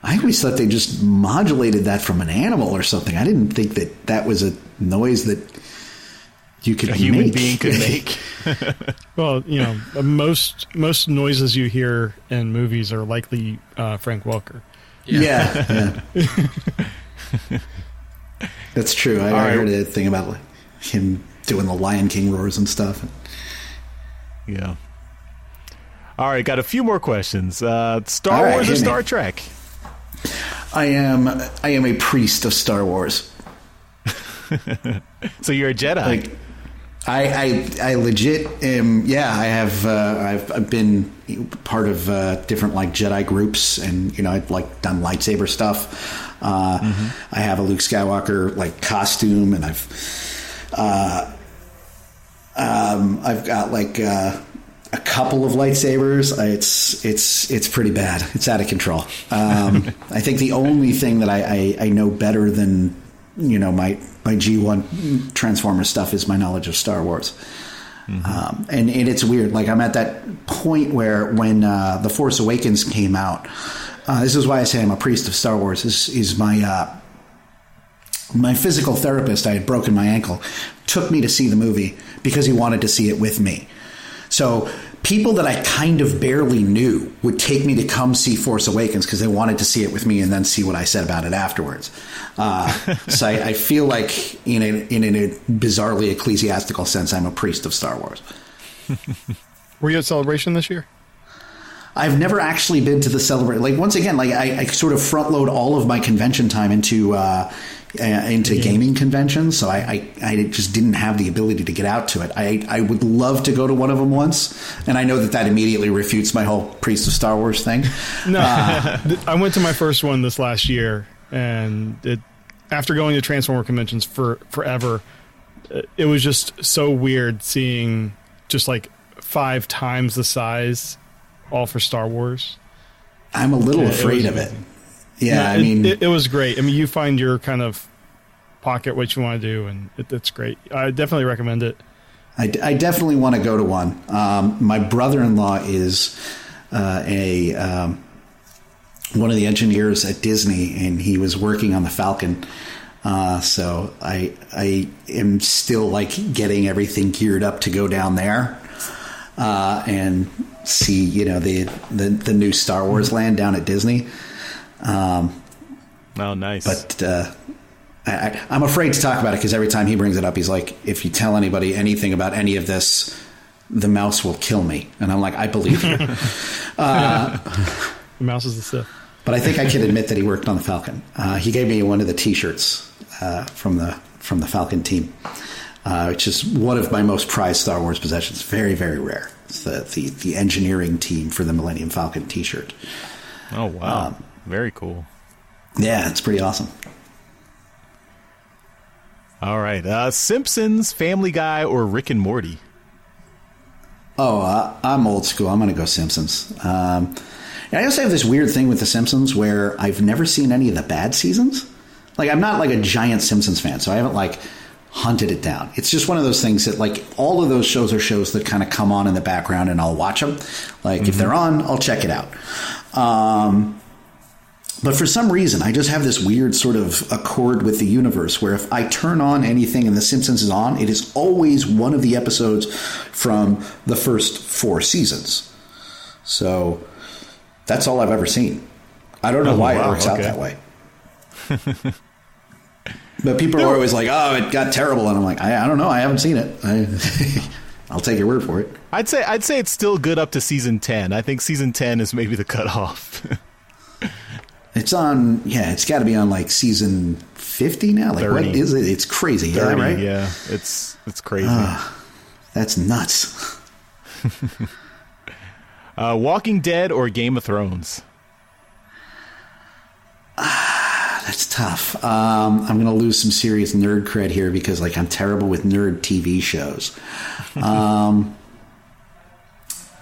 I always thought they just modulated that from an animal or something. I didn't think that was a noise that you could make. A human being could make. Well, most noises you hear in movies are likely Frank Welker. Yeah. That's true. I heard a thing about like, him doing the Lion King roars and stuff. Yeah. All right, got a few more questions. Star Wars or Star Trek? I am a priest of Star Wars. So you're a Jedi. Like, I legit am. Yeah, I have. I've been part of different like Jedi groups, and I've like done lightsaber stuff. I have a Luke Skywalker like costume, and I've got like a couple of lightsabers. It's pretty bad. It's out of control. I think the only thing that I know better than my G1 Transformer stuff is my knowledge of Star Wars. And it's weird. Like, I'm at that point where when The Force Awakens came out, this is why I say I'm a priest of Star Wars. This is my physical therapist. I had broken my ankle, took me to see the movie because he wanted to see it with me. So people that I kind of barely knew would take me to come see Force Awakens because they wanted to see it with me and then see what I said about it afterwards. So I feel like in a bizarrely ecclesiastical sense, I'm a priest of Star Wars. Were you at Celebration this year? I've never actually been to the celebration. Like, once again, like I sort of front load all of my convention time into gaming conventions, so I just didn't have the ability to get out to it. I would love to go to one of them once, and I know that immediately refutes my whole Priest of Star Wars thing. No, I went to my first one this last year, and after going to Transformer conventions forever, it was just so weird seeing just like 5 times the size, all for Star Wars. I'm a little afraid of it. Yeah, I mean, it was great. I mean, you find your kind of pocket what you want to do, and it's great. I definitely recommend it. I definitely want to go to one. My brother-in-law is one of the engineers at Disney, and he was working on the Falcon. So I am still like getting everything geared up to go down there and see, the new Star Wars land down at Disney. Oh, nice. But I'm afraid to talk about it because every time he brings it up, he's like, if you tell anybody anything about any of this, the mouse will kill me. And I'm like, I believe you. The mouse is the Sith. But I think I can admit that he worked on the Falcon. He gave me one of the T-shirts from the Falcon team, which is one of my most prized Star Wars possessions. Very, very rare. It's the engineering team for the Millennium Falcon T-shirt. Oh, wow. Very cool. Yeah, it's pretty awesome. All right. Simpsons, Family Guy, or Rick and Morty? Oh, I'm old school. I'm going to go Simpsons. And I also have this weird thing with The Simpsons where I've never seen any of the bad seasons. Like, I'm not like a giant Simpsons fan, so I haven't like hunted it down. It's just one of those things that, like, all of those shows are shows that kind of come on in the background and I'll watch them. Like, if they're on, I'll check it out. But for some reason, I just have this weird sort of accord with the universe where if I turn on anything and The Simpsons is on, it is always one of the episodes from the first 4 seasons. So that's all I've ever seen. I don't know why it works out that way. But people are always like, oh, it got terrible. And I'm like, I don't know. I haven't seen it. I'll take your word for it. I'd say it's still good up to season 10. I think season 10 is maybe the cutoff. It's on, it's got to be on like season 50 now. Like, 30. what is it? It's crazy. 30, yeah, right? Yeah, it's crazy. That's nuts. Walking Dead or Game of Thrones? That's tough. I'm going to lose some serious nerd cred here because, like, I'm terrible with nerd TV shows. I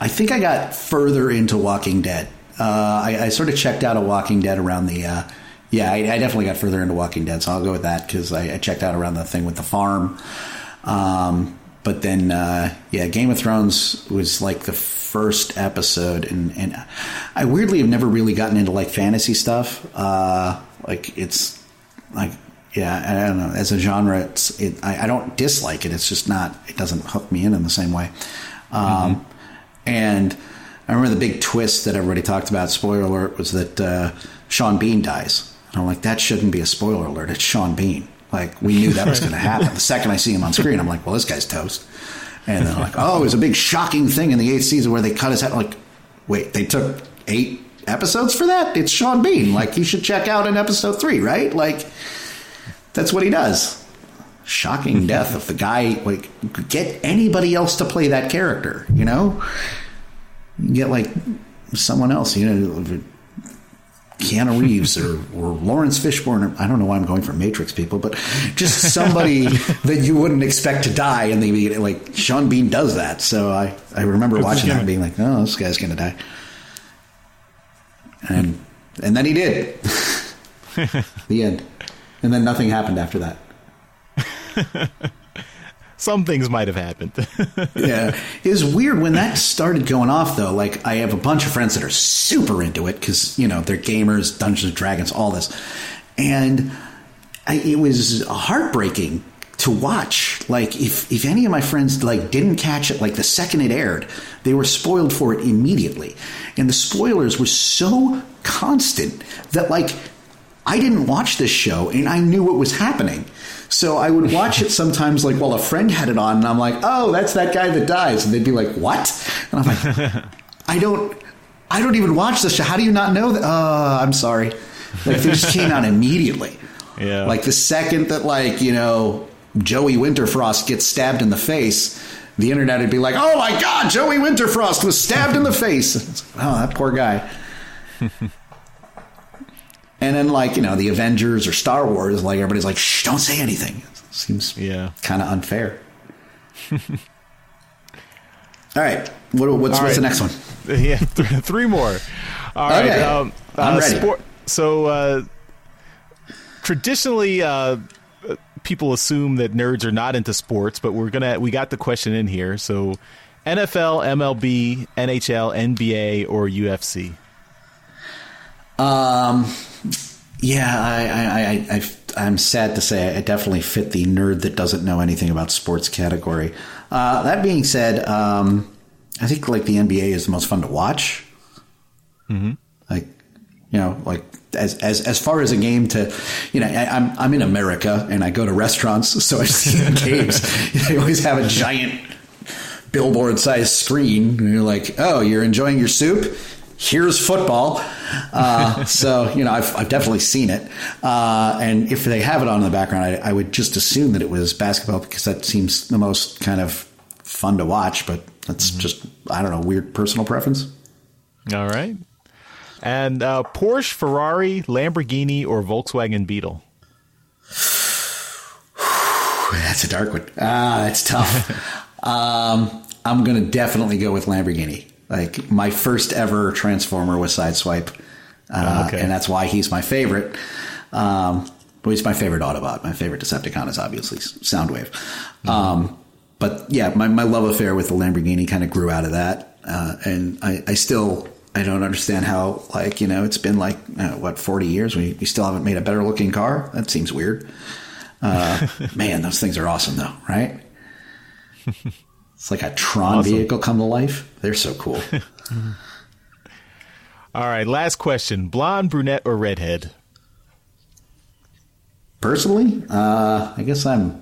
think I got further into Walking Dead. I sort of checked out of Walking Dead around the... I definitely got further into Walking Dead, so I'll go with that because I checked out around the thing with the farm. But then, Game of Thrones was like the first episode, and I weirdly have never really gotten into like fantasy stuff. It's like, I don't know. As a genre, I don't dislike it. It's just not. It doesn't hook me in the same way. And I remember the big twist that everybody talked about. Spoiler alert: was that Sean Bean dies. And I'm like, that shouldn't be a spoiler alert. It's Sean Bean. Like, we knew that was going to happen. The second I see him on screen, I'm like, well, this guy's toast. And they're like, oh, it was a big shocking thing in the 8th season where they cut his head. I'm like, wait, they took 8 episodes for that? It's Sean Bean. Like, you should check out in episode 3, right? Like, that's what he does. Shocking death of the guy. Like, get anybody else to play that character, you know? You get, like, someone else, you know, Keanu Reeves or Lawrence Fishburne. I don't know why I'm going for Matrix people, but just somebody that you wouldn't expect to die, and they like Sean Bean does that. So I remember watching that and being like, oh, this guy's gonna die, and then he did. The end, and then nothing happened after that. Some things might have happened. Yeah. It was weird when that started going off, though. Like, I have a bunch of friends that are super into it because, you know, they're gamers, Dungeons & Dragons, all this. And it was heartbreaking to watch. Like, if any of my friends, like, didn't catch it, like, the second it aired, they were spoiled for it immediately. And the spoilers were so constant that, like, I didn't watch this show and I knew what was happening. So I would watch it sometimes, like, while a friend had it on, and I'm like, oh, that's that guy that dies. And they'd be like, what? And I'm like, I don't even watch this show. How do you not know that? I'm sorry. Like, they just came out immediately. Yeah. Like, the second that, like, you know, Joey Winterfrost gets stabbed in the face, the internet would be like, oh, my God, Joey Winterfrost was stabbed in the face. Oh, that poor guy. And then, like, you know, the Avengers or Star Wars, like, everybody's like, shh, don't say anything. Seems kind of unfair. All right. What's the next one? Yeah, three more. All okay. right. I'm ready. Traditionally, people assume that nerds are not into sports, but we got the question in here. So, NFL, MLB, NHL, NBA, or UFC? Yeah, I'm sad to say I definitely fit the nerd that doesn't know anything about sports category. That being said, I think like the NBA is the most fun to watch. Mm-hmm. Like, you know, like as far as a game to, you know, I'm in America and I go to restaurants, so I see the games. They always have a giant billboard-sized screen, and you're like, oh, you're enjoying your soup? Here's football. So, you know, I've definitely seen it. And if they have it on in the background, I would just assume that it was basketball because that seems the most kind of fun to watch. But that's just, I don't know, weird personal preference. All right. And Porsche, Ferrari, Lamborghini, or Volkswagen Beetle? That's a dark one. That's tough. I'm going to definitely go with Lamborghini. Like, my first ever Transformer was Sideswipe, and that's why he's my favorite. But he's my favorite Autobot. My favorite Decepticon is obviously Soundwave. But yeah, my love affair with the Lamborghini kind of grew out of that. And I don't understand how, like, you know, it's been like, 40 years? We still haven't made a better looking car? That seems weird. Man, those things are awesome though, right? It's like a Tron vehicle come to life. They're so cool. All right, last question. Blonde, brunette, or redhead? Personally, I guess I'm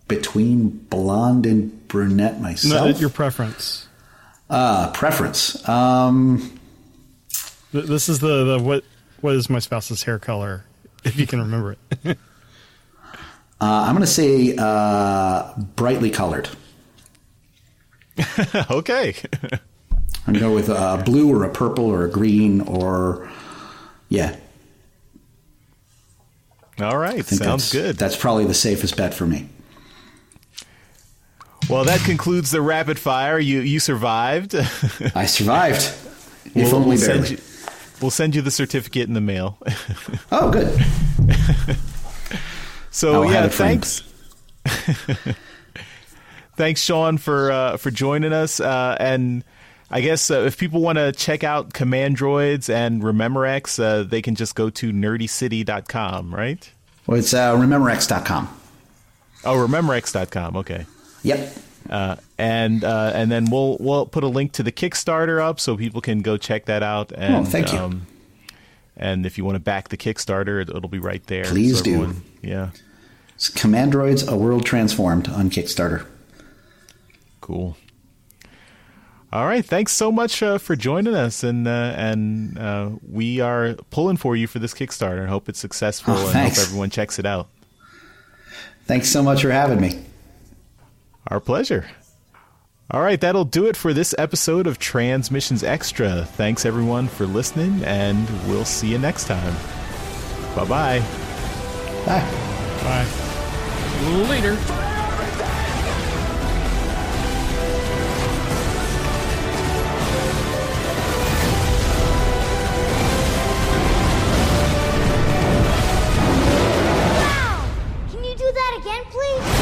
between blonde and brunette myself. No, your preference. Preference. This is the what is my spouse's hair color, if you can remember it. I'm going to say brightly colored. Okay. I'm going to go with blue or a purple or a green or, yeah. All right. Sounds good. That's probably the safest bet for me. Well, that concludes the rapid fire. You survived. I survived. If only barely. We'll send you the certificate in the mail. Oh, good. So, yeah, thanks. Thanks, Sean, for joining us. And I guess if people want to check out Commandroids and RememberX, they can just go to nerdycity.com, right? Well, it's RememberX.com. Oh, RememberX.com. Okay. Yep. And then we'll put a link to the Kickstarter up so people can go check that out. And, thank you. And if you want to back the Kickstarter, it'll be right there. Please do. Yeah. It's Commandroids: A World Transformed on Kickstarter. Cool. All right. Thanks so much for joining us, and we are pulling for you for this Kickstarter. I hope it's successful, and hope everyone checks it out. Thanks so much for having me. Our pleasure. All right, that'll do it for this episode of Transmissions Extra. Thanks, everyone, for listening, and we'll see you next time. Bye-bye. Bye. Bye. Later. Can you do that again, please?